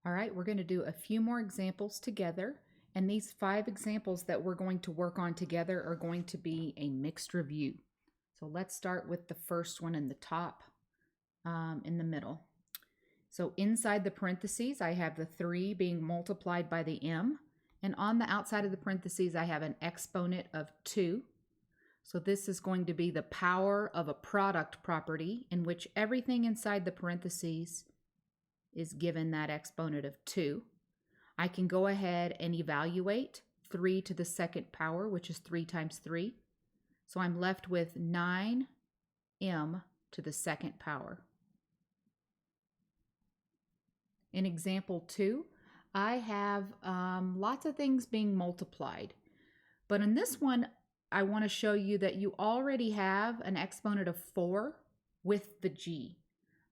All right, we're going to do a few more examples together. And these 5 examples that we're going to work on together are going to be a mixed review. So let's start with the first one in the top, in the middle. So inside the parentheses, I have the 3 being multiplied by the m. And on the outside of the parentheses, I have an exponent of 2. So this is going to be the power of a product property in which everything inside the parentheses is given that exponent of 2. I can go ahead and evaluate 3 to the second power, which is 3 times 3. So I'm left with 9m to the second power. In example 2, I have lots of things being multiplied. But in this one, I want to show you that you already have an exponent of 4 with the g.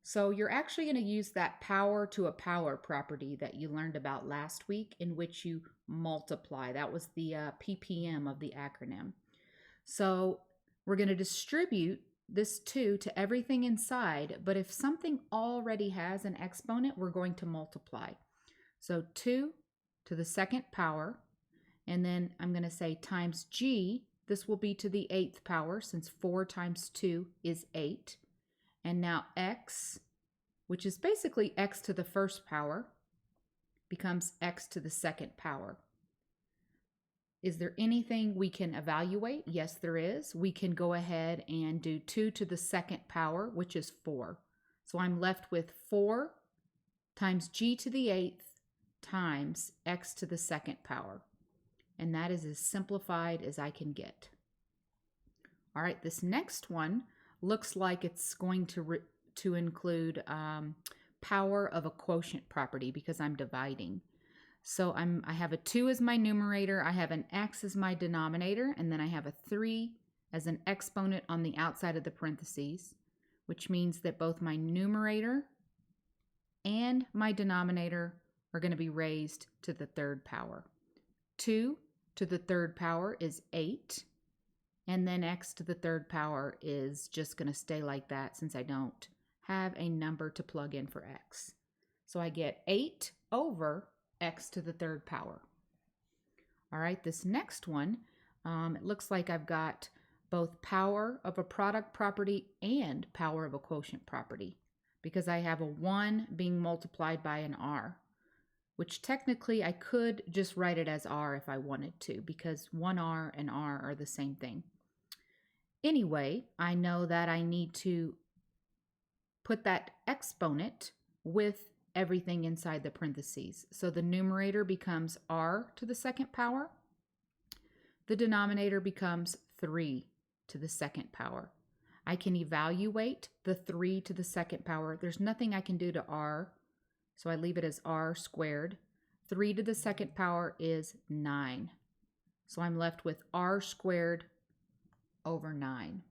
So you're actually going to use that power to a power property that you learned about last week, in which you multiply. That was the PPM of the acronym. So we're going to distribute this 2 to everything inside, but if something already has an exponent, we're going to multiply. So 2 to the second power, and then I'm going to say times g. This will be to the 8th power, since 4 times 2 is 8. And now x, which is basically x to the first power, becomes x to the second power. Is there anything we can evaluate? Yes, there is. We can go ahead and do 2 to the second power, which is 4. So I'm left with 4 times g to the 8th times x to the second power. And that is as simplified as I can get. All right, this next one looks like it's going to include power of a quotient property, because I'm dividing. So I have a 2 as my numerator, I have an x as my denominator, and then I have a 3 as an exponent on the outside of the parentheses, which means that both my numerator and my denominator are going to be raised to the third power. 2 to the third power is 8, and then x to the third power is just going to stay like that, since I don't have a number to plug in for x. So I get 8 over x to the third power. All right, this next one, it looks like I've got both power of a product property and power of a quotient property, because I have a 1 being multiplied by an r, which technically I could just write it as r if I wanted to, because 1r and r are the same thing. Anyway, I know that I need to put that exponent with everything inside the parentheses. So the numerator becomes r to the second power. The denominator becomes 3 to the second power. I can evaluate the 3 to the second power. There's nothing I can do to r, so I leave it as r squared. 3 to the second power is 9. So I'm left with r squared over 9.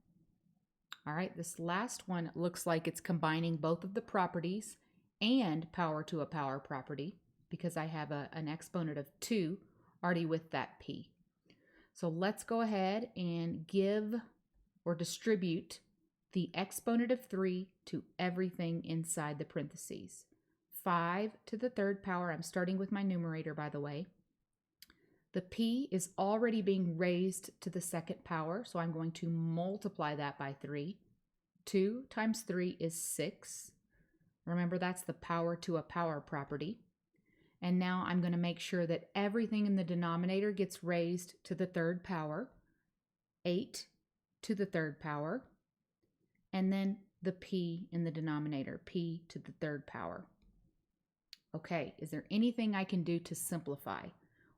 All right, this last one looks like it's combining both of the properties and power to a power property, because I have an exponent of 2 already with that p. So let's go ahead and give or distribute the exponent of 3 to everything inside the parentheses. 5 to the third power, I'm starting with my numerator, by the way. The p is already being raised to the second power, so I'm going to multiply that by 3. 2 times 3 is 6. Remember, that's the power to a power property. And now I'm going to make sure that everything in the denominator gets raised to the third power. 8 to the third power. And then the p in the denominator, p to the third power. Okay, is there anything I can do to simplify?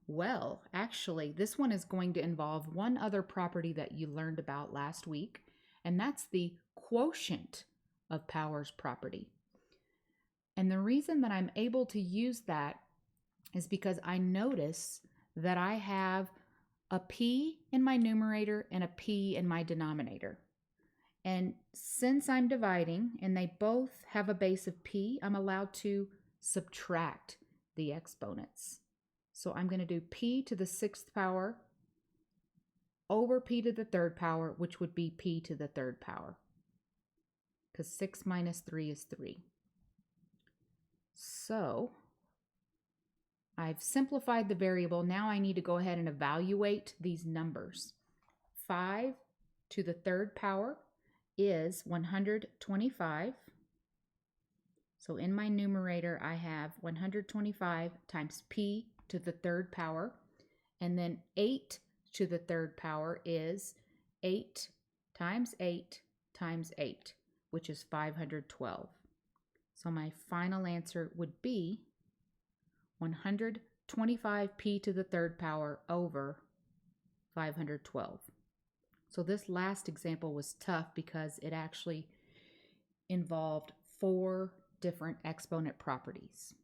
Well, actually, this one is going to involve one other property that you learned about last week, and that's the quotient of powers property. And the reason that I'm able to use that is because I notice that I have a p in my numerator and a p in my denominator. And since I'm dividing and they both have a base of p, I'm allowed to subtract the exponents. So I'm going to do p to the 6th power over p to the third power, which would be p to the third power, because 6 minus 3 is 3. So I've simplified the variable. Now I need to go ahead and evaluate these numbers. 5 to the third power is 125. So in my numerator, I have 125 times p to the third power. And then 8 to the third power is 8 times 8 times 8, which is 512. So my final answer would be 125p to the third power over 512. So this last example was tough because it actually involved 4 different exponent properties.